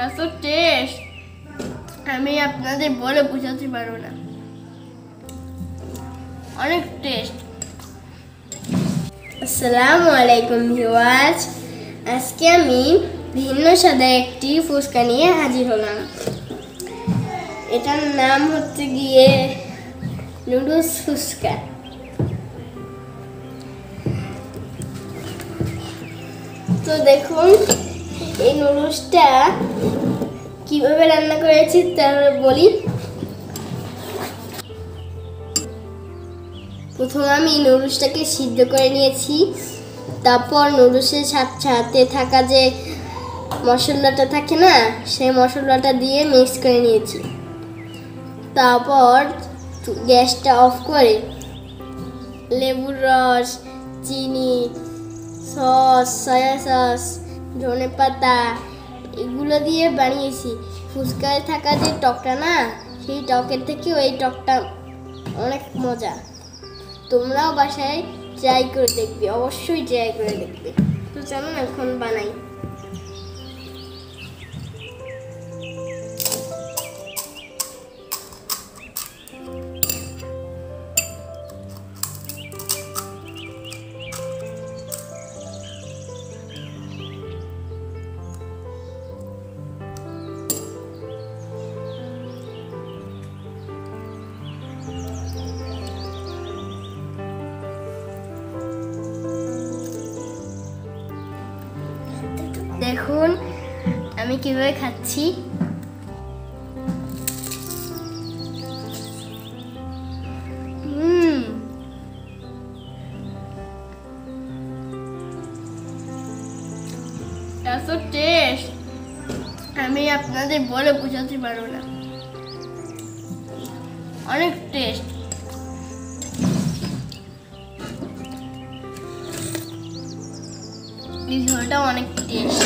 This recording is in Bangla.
এত টেস্ট আমি আপনাদের বলে বোঝাতে পারবো না, অনেক টেস্ট। আসসালামু আলাইকুম ভিউয়ার্স, আজকে আমি ভিন্ন স্বাদের একটি ফুচকা নিয়ে হাজির হলাম। এটার নাম হচ্ছে গিয়ে নুডলস ফুচকা। তো দেখুন এই নুডলসটা কিভাবে রান্না করেছি তা বলি। প্রথমে আমি নুডলসটাকে সিদ্ধ করে নিয়েছি, তারপর নুডলসের সাথে থাকা যে মশলাটা থাকে না, সেই মশলাটা দিয়ে মিক্স করে নিয়েছি। তারপর গ্যাসটা অফ করে লেবুর রস, চিনি, সস, সয়া সস, ধনেপাতা এগুলো দিয়ে বানিয়েছি। ফুচকায় থাকা যে টকটা না, সেই টকের থেকে ওই টকটা অনেক মজা। তোমরাও বাসায় ট্রাই করে দেখবে, অবশ্যই ট্রাই করে দেখবে। তো চলো এখন বানাই। দেখুন আমি কিভাবে খাচ্ছি। এত টেস্ট আমি আপনাদের বলে বোঝাতে পারবো না, অনেক টেস্ট। এই ঝোলটা অনেক টেস্ট।